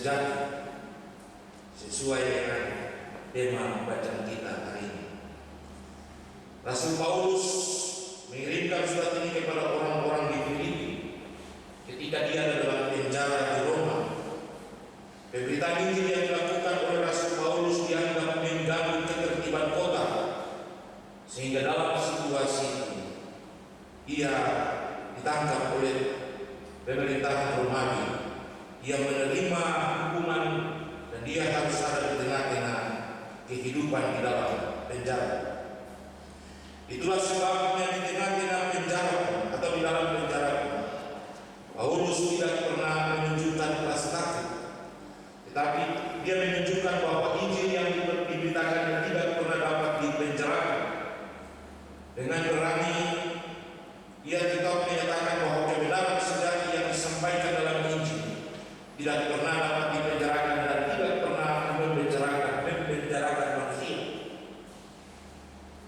sejati sesuai dengan tema bacaan kita hari ini. Rasul Paulus mengirimkan surat ini kepada orang-orang di Filipi ketika dia ada dalam penjara di Roma. Pemberitaan Injil yang dilakukan oleh Rasul Paulus dianggap mengganggu ketertiban kota, sehingga dalam situasi ini ia ditangkap oleh pemerintahan Romawi. Ia menerima hukuman dan dia harus ada di tengah-tengah kehidupan di dalam penjara. Itulah sebabnya di tengah-tengah penjara atau di dalam penjara Paulus tidak pernah menunjukkan rasa takut, tetapi dia menunjukkan bahwa Injil yang diberitakan tidak pernah dapat dipenjarakan. Dengan berani ia tetap menyatakan bahwa kebenaran sejati yang disampaikan dalam Injil tidak pernah dapat dipenjarakan dan tidak pernah memenjarakan manusia.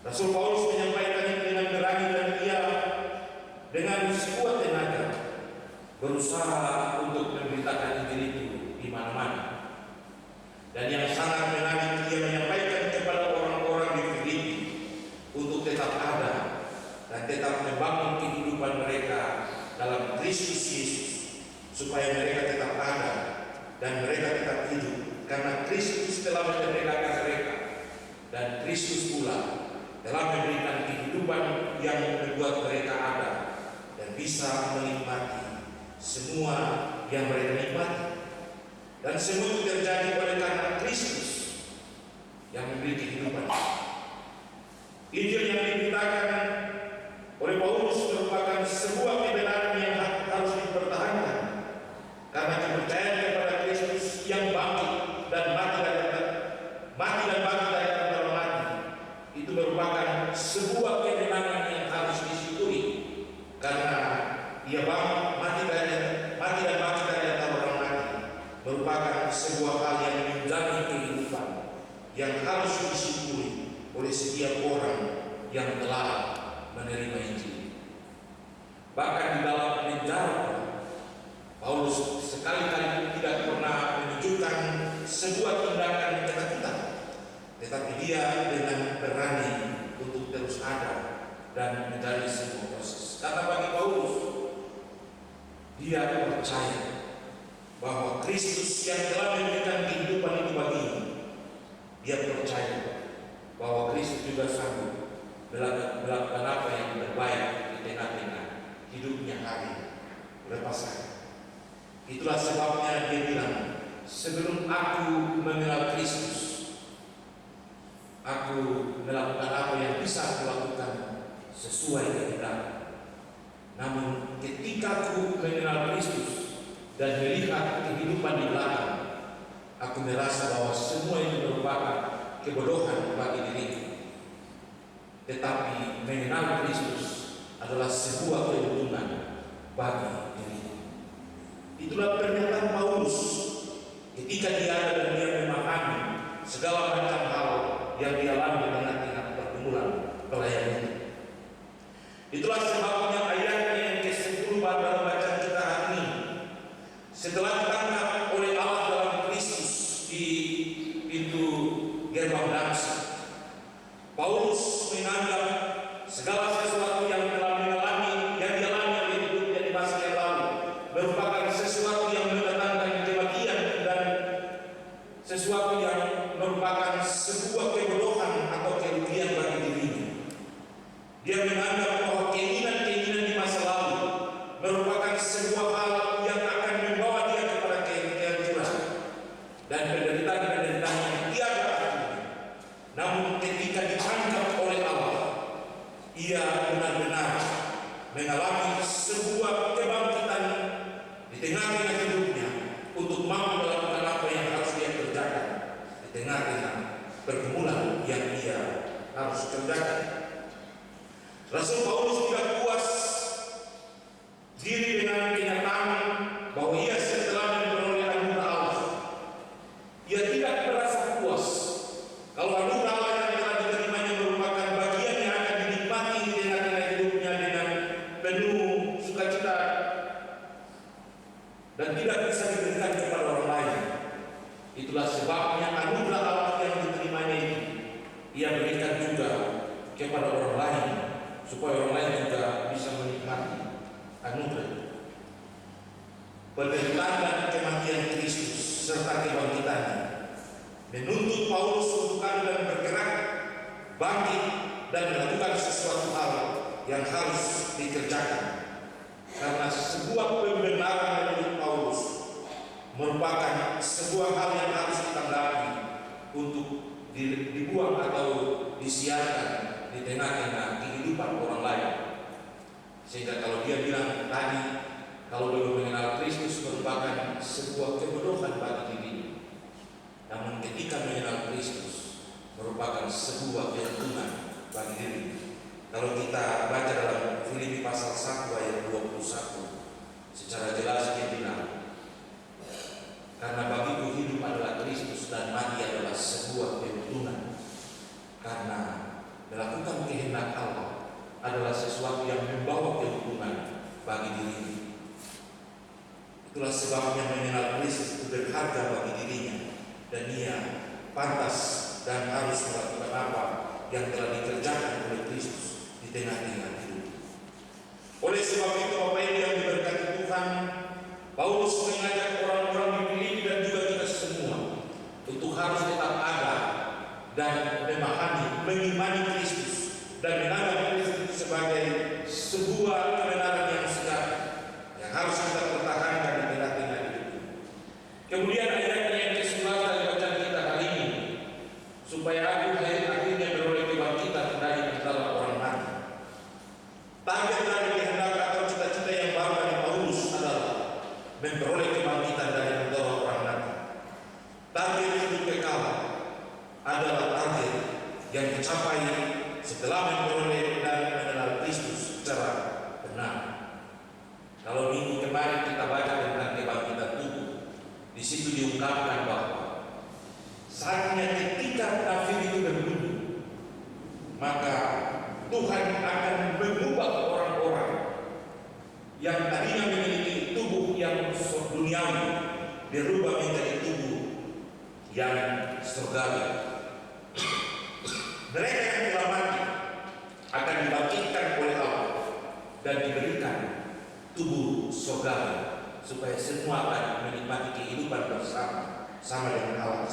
Rasul Paulus menyampaikan ini dengan berani dan ia dengan sekuat tenaga berusaha untuk memberitakan Injil itu di mana-mana. Dan yang sangat menarik, ia menyampaikan kepada orang-orang di Filipi untuk tetap ada dan tetap membangun kehidupan mereka dalam Kristus Yesus, supaya mereka tetap ada dan mereka tetap hidup, karena Kristus telah memerdekakan mereka dan Kristus pula telah memberikan kehidupan yang membuat mereka ada dan bisa menikmati semua yang mereka nikmati. Dan semua itu terjadi oleh karena Kristus yang memberi kehidupan. Injil yang diberitakan oleh Paulus merupakan sebuah kebenaran yang harus dipertahankan, karena kepercayaan kepada Kristus yang bangkit dan mati dari antara mati itu merupakan sebuah kebenaran yang harus disyukuri, karena ia mati dari antara orang mati merupakan sebuah hal yang menjadi kehidupan yang harus disyukuri oleh setiap orang yang telah menerima Injil. Bahkan di dalam penjara Paulus sekali-kali tidak pernah menunjukkan sebuah tindakan ketakutan, tetapi dia dengan berani untuk terus ada dan menjalani sebuah proses. Karena bagi Paulus, dia percaya bahwa Kristus yang telah memberikan kehidupan itu baginya. Dia percaya bahwa Kristus juga sanggup melakukan apa yang terbaik di tengah-tengah hidupnya hari lepas saya. Itulah sebabnya dia bilang, sebelum aku mengenal Kristus, aku melakukan apa yang bisa aku lakukan sesuai kehendak. Namun ketika aku mengenal Kristus dan melihat kehidupan di belakang, aku merasa bahwa semua itu merupakan kebodohan bagi diriku. Tetapi mengenal Kristus adalah sebuah keuntungan bagi diriku. Itulah pernyataan Paulus ketika dia ada dan dia memahami segala macam hal yang dia alami di tengah-tengah pergumulan pelayanan. Itulah sebabnya ayat yang ke-10 pada bacaan kita hari ini, setelah ditangkap oleh Allah dalam Kristus di pintu gerbang Damsik, Paulus menganggap segala sesuatu yang telah dialami oleh hidupnya di masa yang lalu merupakan sesuatu yang mendatangkan kematian dan sesuatu yang merupakan sebuah kebodohan atau kerugian bagi dirinya. Dia menganggap bahwa keinginan-keinginan di masa lalu merupakan sebuah hal yang akan membawa dia kepada kehancuran dan penderitaan yang tiada akhirnya. Namun ketika ditangkap oleh Allah, ia benar-benar mengalami sebuah kebangkitan di tengah-tengah hidupnya untuk mampu melakukan apa yang harus dia kerjakan di tengah-tengah pergumulan yang dia harus kerjakan. Rasul Paulus tidak puas diri dengan kenyataan bahwa ia setelah memperoleh anugerah Allah. Ia tidak merasa puas kalau anugerah Allah yang telah diterimanya merupakan bagian yang akan dinikmati di tengah-tengah hidupnya dengan penuh sukacita dan tidak bisa diberikan kepada orang lain. Itulah sebabnya anugerah Allah yang diterimanya itu ia berikan juga kepada orang lain, supaya orang lain juga bisa menikmati anugerah. Penderitaan dan kematian Kristus serta kebangkitannya menuntut Paulus untuk dan bergerak, bangkit, dan melakukan sesuatu hal yang harus dikerjakan. Karena sebuah pembenaran menurut Paulus merupakan sebuah hal yang harus ditanggapi untuk dibuang atau disiarkan di tengah-tengah kehidupan orang lain. Sehingga kalau dia bilang tadi, kalau belum mengenal Kristus merupakan sebuah kebodohan bagi dirinya, namun ketika mengenal Kristus merupakan sebuah keuntungan bagi dirinya. Kalau kita baca dalam Filipi pasal 1 ayat 21, secara jelas dia bilang, karena bagiku hidup adalah Kristus dan mati adalah sebuah keuntungan. Karena melakukan kehendak Allah adalah sesuatu yang membawa keuntungan bagi dirinya. Itulah sebabnya mengenal Kristus itu berharga bagi dirinya, dan ia pantas dan harus melakukan apa yang telah dikerjakan oleh Kristus di tengah-tengah hidup. Oleh sebab itu, Bapak Ibu yang diberkati Tuhan, Paulus mengajak orang-orang di Filipi dan juga kita semua untuk harus tetap ada dan memahami, mengimani Kristus dan menganggap Kristus sebagai sebuah kebenaran yang sejati yang harus kita pertahankan di tengah-tengah hidup. Kemudian ayatnya yang ke-11 dari bacaan kita hari ini, supaya aku akhirnya beroleh kebangkitan dari antara orang mati. Target dari kehendak atau cita-cita yang baru dari Paulus adalah memperoleh kebangkitan dari antara orang mati. Target hidup kekal adalah target yang dicapai setelah memperoleh dan mengenal Kristus secara benar. Kalau minggu kemarin kita baca tentang kebangkitan tubuh, di situ diungkapkan bahwa saatnya ketika kafir itu berbunyi, maka Tuhan akan mengubah orang-orang yang tadinya memiliki tubuh yang duniawi dirubah menjadi tubuh yang surgawi. Mereka yang telah mati akan dibangkitkan oleh Allah dan diberikan tubuh surgawi, supaya semua akan menikmati kehidupan bersama dengan Allah.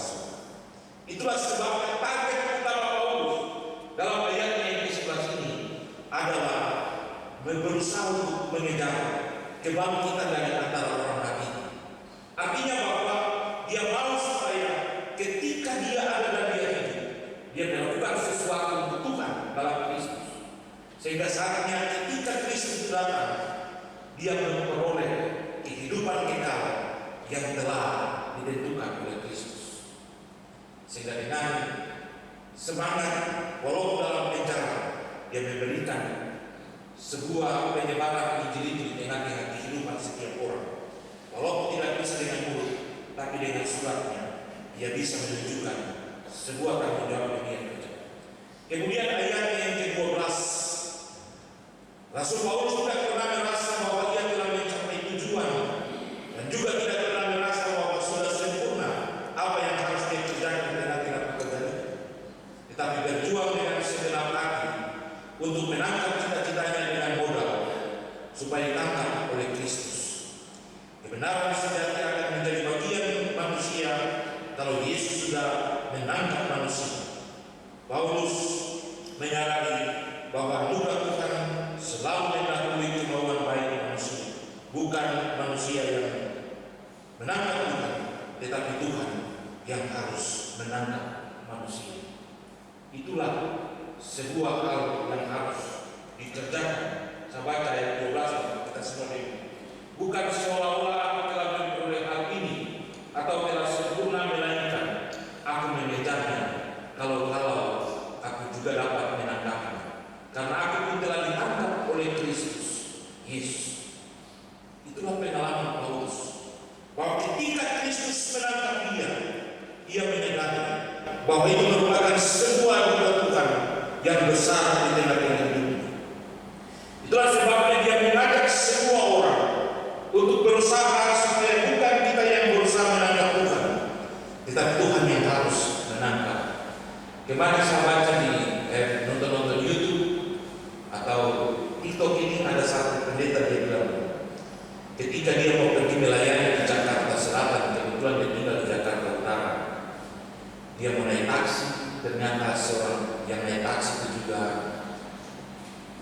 Itulah sebabnya target utama Paulus dalam ayatnya yang ke-11 ini adalah berusaha untuk mengejar kebangkitan dari antara orang mati. Artinya bahwa dia mau supaya ketika dia ada dan dia hidup, dia melakukan sesuatu untuk Tuhan dalam Kristus, sehingga saatnya ketika Kristus datang, dia memperoleh kehidupan kekal yang telah ditentukan oleh Kristus. Sehingga dengan semangat walau dalam penjara, dia memberikan sebuah penyebaran Injil itu di tengah-tengah kehidupan setiap orang. Walaupun tidak bisa dengan mulut, tapi dengan suratnya dia bisa menunjukkan sebuah tanggung jawab yang dia kerja. Kemudian ayatnya yang ke-12, Rasul Paulus tidak pernah merasa bahwa ia telah mencapai tujuan, dan juga tidak pernah merasa bahwa sudah sempurna apa yang harus dia kerjakan di tengah-tengah pekerjaan itu, tetapi berjuang dengan segenap hati untuk menangkap cita-citanya dengan modal supaya ditangkap oleh Kristus. Kebenaran sejati akan menjadi bagian manusia kalau Yesus sudah menangkap manusia. Paulus menyadari bahwa anugerah Tuhan selalu mendahului kemauan baik manusia, bukan manusia yang menangkap Tuhan, tetapi Tuhan yang harus menangkap manusia. Itulah sebuah hal yang harus dikerjakan. Saya baca ayat 12 kita semua ini. Bukan seolah-olah aku telah memperoleh hal ini atau telah sempurna, melainkan aku mengejarnya kalau aku juga dapat menangkapnya, karena aku pun telah ditangkap oleh Kristus Yesus. Itulah pengalaman Paulus, bahwa ketika Kristus menangkap ia menyadari bahwa itu merupakan sebuah anugerah Tuhan yang besar di tengah-tengah hidupnya. Itulah sebabnya dia mengajak semua orang untuk berusaha supaya bukan kita yang berusaha menangkap Tuhan, tetapi Tuhan yang harus menangkap. Kemarin saya baca di nonton YouTube atau TikTok ini, ada satu pendeta dia bilang, ketika dia mau pergi melayani di Jakarta Selatan, kebetulan dia tinggal di Jakarta Utara, dia mau naik taksi, ternyata seorang yang naik taksi itu juga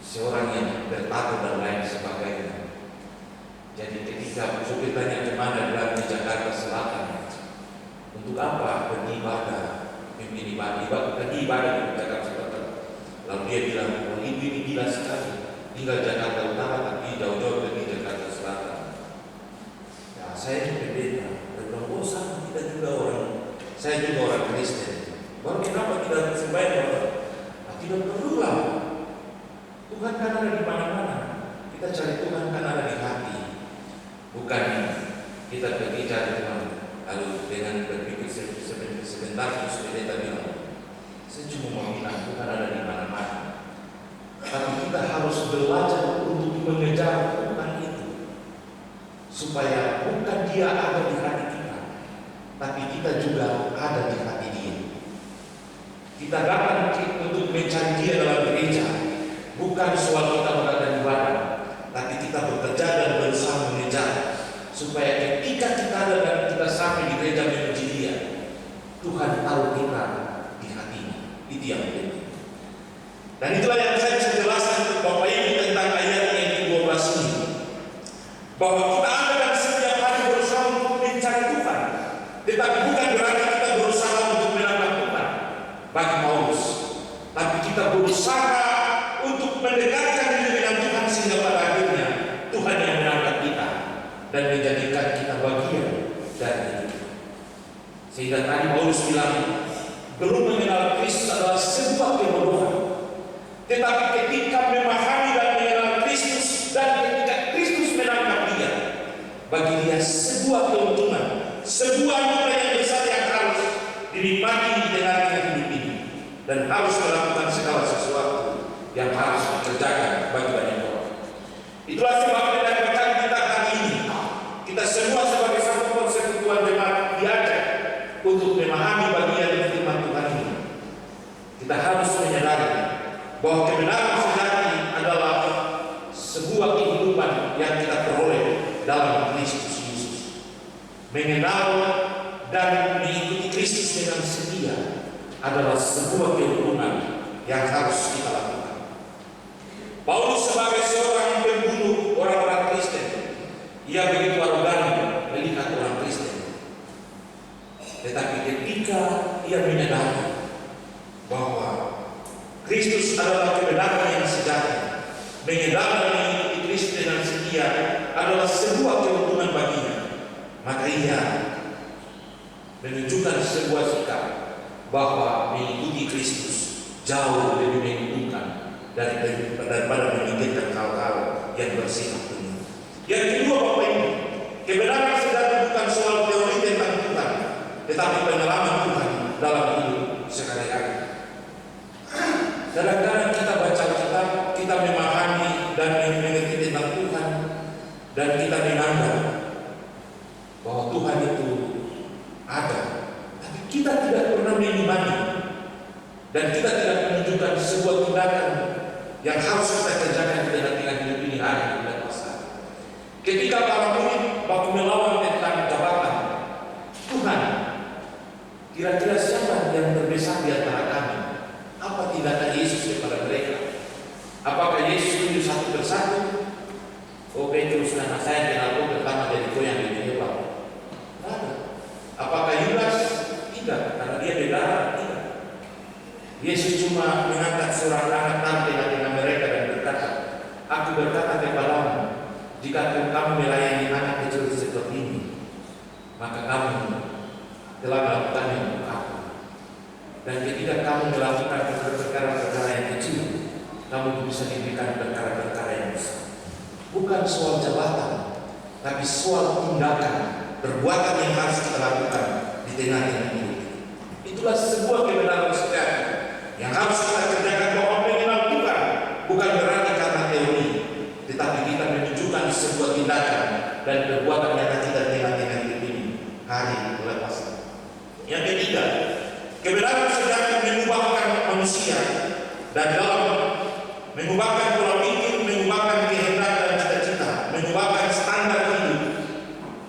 seorang yang bertato dan lain sebagainya. Jadi ketika supir tanya kemana, bilang di Jakarta Selatan. Untuk apa? Beribadah, pimpin ibadah, pergi ibadah di Jakarta Selatan. Lalu dia bilang, oh ini gila sekali, tinggal Jakarta Utara tapi jauh-jauh pergi Jakarta Selatan. Ya, saya ini berbeda. Dia bilang, oh sama, kita juga orang, saya juga orang Kristen. Baru kenapa kita sembahyang? Nah, tidak perlulah. Tuhan kan ada di mana-mana. Kita cari Tuhan kan ada di hati. Bukan kita pergi cari Tuhan lalu dengan berpikir sebentar terus kita bilang, saya cuma mau bilang Tuhan ada di mana-mana. Tapi kita harus belajar untuk mengejar Tuhan itu, supaya bukan Dia ada di hati kita, tapi kita juga ada di hati Dia. Kita datang untuk mencari Dia dalam gereja, bukan soal kita mengadakan ibadah, tapi kita bekerja dan berusaha mengejar, supaya ketika kita ada dan kita sampai di gereja memuji Dia, Tuhan tahu kita di hatinya. Itu yang penting. Dan itulah yang saya bisa jelaskan untuk Bapak Ibu tentang ayat yang ke-12 ini, bahwa kita ada dan setiap hari berusaha untuk mencari Tuhan, tetapi bukan berarti kita berusaha untuk menangkap Tuhan bagi Paulus, tapi kita berusaha untuk mendekatkan diri dengan Tuhan sehingga pada akhirnya Tuhan yang menangkap kita dan menjadikan kita bagian dari itu. Sehingga tadi Paulus bilang, belum mengenal Kristus adalah sebuah kebodohan, tetapi ketika memahami dan mengenal Kristus dan ketika Kristus menangkap dia, bagi dia sebuah keuntungan, sebuah anugerah yang besar yang harus dinikmati di tengah hidup ini, dan harus melakukan segala sesuatu yang harus dikerjakan bagi banyak orang. Itulah sebabnya dari bacaan kita hari ini, kita semua sebagai satu persekutuan jemaat diajak untuk memahami bagian firman Tuhan ini. Kita harus menyadari bahwa kebenaran sejati adalah sebuah kehidupan yang kita peroleh dalam Kristus Yesus. Mengenal dan mengikuti Kristus dengan setia adalah sebuah keuntungan yang harus kita lakukan. Paulus sebagai seorang pembunuh orang-orang Kristen, ia begitu arogan melihat orang Kristen. Tetapi ketika ia menyadari bahwa Kristus adalah kebenaran yang sejati, mengenal dan mengikuti Kristus dengan setia adalah sebuah keuntungan baginya, maka ia menunjukkan sebuah sikap bahwa mengikuti Kristus jauh lebih menguntungkan daripada memikirkan hal-hal yang bersifat dunia. Yang kedua, Bapak Ibu, kebenaran sejati bukan soal teori tentang Tuhan, tetapi pengalaman Tuhan dalam hidup sehari-hari. Kadang-kadang kita baca kitab, kita memahami dan mengerti tentang Tuhan, dan kita menganggap bahwa Tuhan itu ada, tapi kita tidak pernah mengimani, dan kita tidak menunjukkan sebuah tindakan yang harus kita kerjakan di tengah hidup ini hari dan masa. Ketika para murid baku melawan tentang jabatan, Tuhan, kira-kira siapa yang terbesar di antara kami? Apa tindakan Yesus kepada mereka? Apakah Yesus tunjuk satu persatu? Oh Petrus, karena saya kenal kau pertama dari kau yang lebih hebat. Apakah Yudas? Tidak, karena dia berdarah. Tidak. Yesus cuma mengangkat seorang anak tampil di tengah mereka dan berkata, aku berkata kepadamu, jika kamu melayani anak kecil seperti ini, maka kamu telah melakukannya untuk aku. Dan ketika kamu melakukan perkara-perkara yang kecil, kamu bisa diberikan perkara-perkara yang besar. Bukan soal jabatan, tapi soal tindakan, perbuatan yang harus kita lakukan di tengah-tengah hidup. Itulah sebuah kebenaran sejati yang harus kita kerjakan, bahwa mengenal Tuhan bukan berarti karena teori, tetapi kita menunjukkan sebuah tindakan dan perbuatan yang kita tengah-tengah hidup ini hari lepas. Yang Kebenaran sejati mengubahkan manusia dan dalam mengubahkan pola pikir, mengubahkan kehendak dan cita-cita, mengubahkan standar hidup,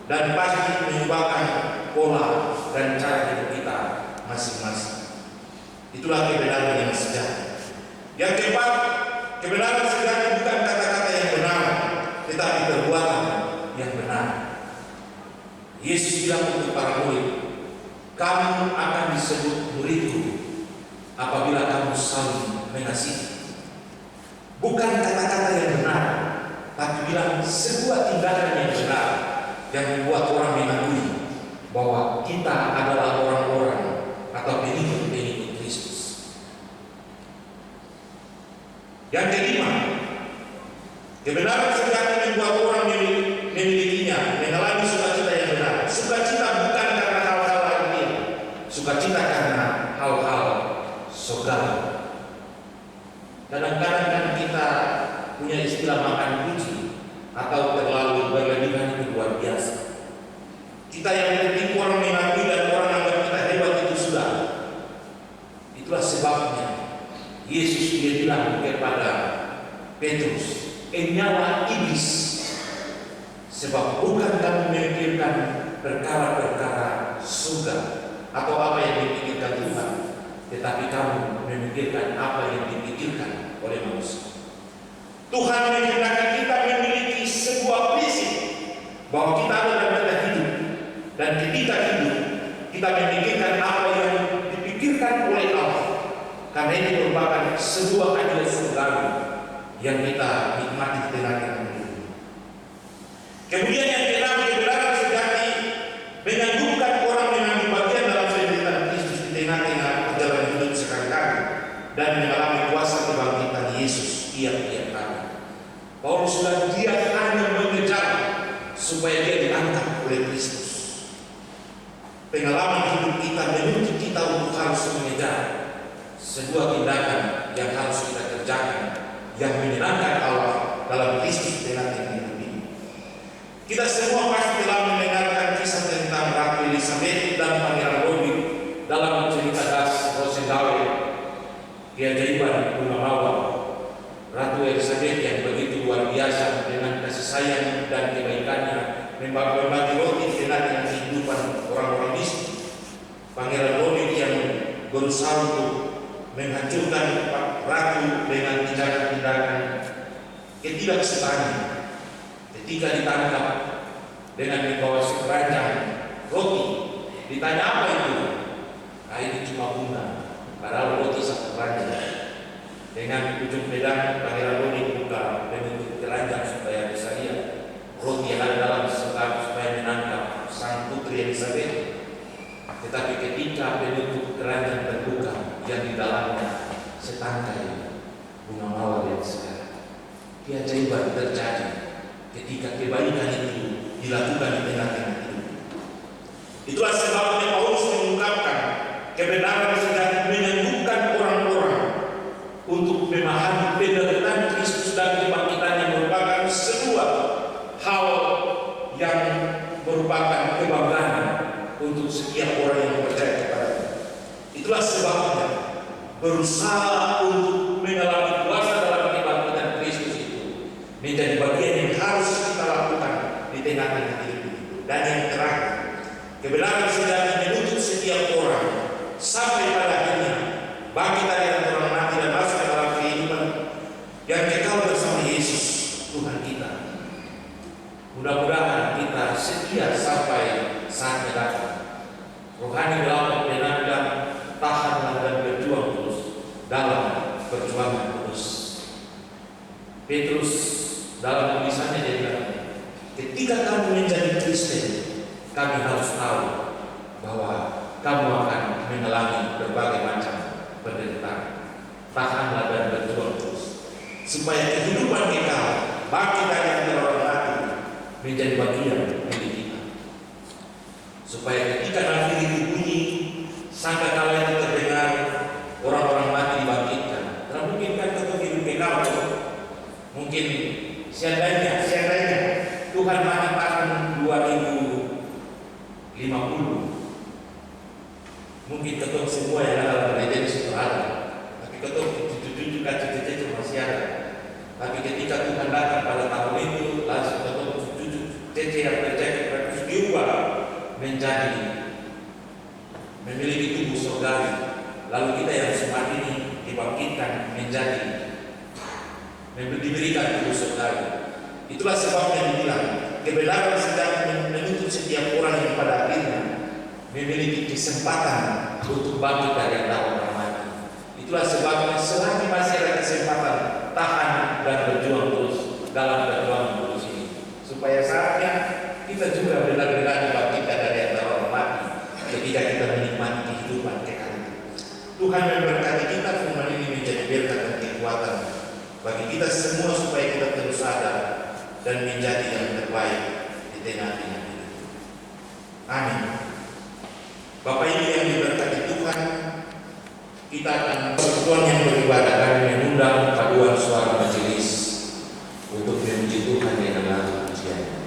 dan pasti mengubahkan pola dan cara hidup kita masing-masing. Itulah kebenaran yang sejati. Yang keempat, kebenaran sejati bukan kata-kata yang benar, tetapi perbuatan yang benar. Yesus bilang untuk para murid, kamu akan disebut muridku apabila kamu saling mengasihi. Bukan kata-kata yang benar, tapi bilang sebuah tindakan yang benar yang membuat orang mengakui bahwa kita adalah orang-orang atau pengikut-pengikut Kristus. Yang kelima, kebenaran sejati membuat orang memilikinya, mengalami sukacita yang benar. Sukacita bukan karena hal-hal lahiriah, sukacita karena hal-hal surgawi. Kadang-kadang kan kita punya istilah makan puji atau terlalu berlebihan itu luar biasa. Kita yang penting orang mengakui dan orang anggap kita hebat itu sudah. Itulah sebabnya Yesus dia bilang kepada Petrus, "Nyala iblis, sebab bukan kamu memikirkan perkara-perkara surga atau apa yang dipikirkan Tuhan, tetapi kamu memikirkan apa yang dipikirkan oleh manusia." Tuhan menghendaki kita memiliki sebuah prinsip bahwa kita adalah kita hidup, dan ketika hidup kita memikirkan apa yang dipikirkan oleh Allah, karena ini merupakan sebuah ajaran surgawi yang kita nikmati di tengah-tengah hidup. Kemudian yang keenam, kebenaran sejati menyanggup orang mengambil bagian dalam penderitaan Kristus di tengah-tengah perjalanan hidup sekali-kali dan mengalami kuasa kebangkitan Yesus tiap-tiap kali. Paulus sudah dia hanya mengejar supaya dia diangkat oleh Kristus. Pengalaman hidup kita menuntut kita untuk harus mengejar sebuah tindakan yang harus kita kerjakan yang menyenangkan Allah dalam Kristus di tengah-tengah hidup ini. Kita semua pasti telah mendengarkan kisah tentang Ratu Elizabeth dan Pangeran Ludwig dalam cerita Das Rosendahl, keajaiban bunga mawar. Ratu Elizabeth yang begitu luar biasa dengan kasih sayang dan kebaikannya membagi roti di tengah-tengah kehidupan orang-orang miskin. Pangeran Ludwig yang berusaha untuk menghancurkan ratu dengan tindakan-tindakan ketidaksukaan. Ketika ditangkap dengan membawa sekeranjang roti, ditanya apa itu? Nah, ini cuma bunga, padahal roti satu keranjang. Dengan ujung pedang Pangeran Ludwig buka bentuk keranjang supaya bisa lihat roti yang ada dalam sekam supaya menangkap sang putri Elizabeth. Tetapi ketika bentuk keranjang terbuka, yang di dalamnya setangkai bunga mawar yang segar. Keajaiban terjadi ketika kebaikan itu dilakukan di tengah-tengah hidup. Itulah sebabnya Paulus mengungkapkan kebenaran sejati menyembuhkan orang-orang untuk memahami penderitaan Kristus dan kebangkitan yang merupakan sebuah hal yang merupakan kebanggaan untuk setiap orang yang percaya kepada-Nya. Itulah sebabnya berusaha untuk mengalami kuasa dalam kebangkitan Kristus itu menjadi bagian yang harus kita lakukan di tengah-tengah hidup ini. Dan yang terakhir, kebenaran sejati menuntut setiap orang sampai pada akhirnya bangkit dari antara orang mati dan masuk ke dalam kehidupan yang kekal bersama Yesus Tuhan kita. Mudah-mudahan kita setia sampai saatnya datang. Rohani dalam dan tahanlah dan berjuang terus dalam perjuangan kudus. Petrus dalam tulisannya dia bilang, ketika kamu menjadi Kristen, kami harus tahu bahwa kamu akan mengalami berbagai macam penderitaan. Tahanlah dan berjuang terus supaya kehidupan kekal bangkit dari antara orang mati menjadi bagian milik kita. Supaya ketika nanti itu bunyi sangkakala itu terdengar, orang-orang mati dibangkitkan. Karena mungkin kan kita hidup kekal, mungkin seandainya Tuhan mati tahun 2050, Mungkin ketemu semua yang ada dalam gereja itu ada, tapi ketemu cucu-cucu cucu-cucu masih ada. Tapi ketika Tuhan datang pada tahun itu, langsung ketemu cucu-cucu cucu yang percaya terus diubah menjadi memiliki tubuh surgawi. Lalu kita yang sempat ini dibangkitkan menjadi diberikan tubuh surgawi. Itulah sebabnya dibilang kebenaran sedang menuntut setiap orang yang pada akhirnya memiliki kesempatan untuk bangkit dari antara orang mati. Itulah sebabnya selagi masih ada kesempatan, tahan dan berjuang terus dalam perjuangan terus ini, supaya saatnya kita juga benar-benar dibangkitkan dari antara orang mati ketika kita menikmati kehidupan kekal. Tuhan memberkati kita, firman ini menjadi berkat dan kekuatan bagi kita semua supaya kita terus ada dan menjadi yang terbaik di tengah-tengah ini. Amin. Bapak Ibu yang diberkati Tuhan, kita akan persekutuan yang beribadah. Kami mengundang paduan suara majelis untuk memuji Tuhan dengan lagu pujian.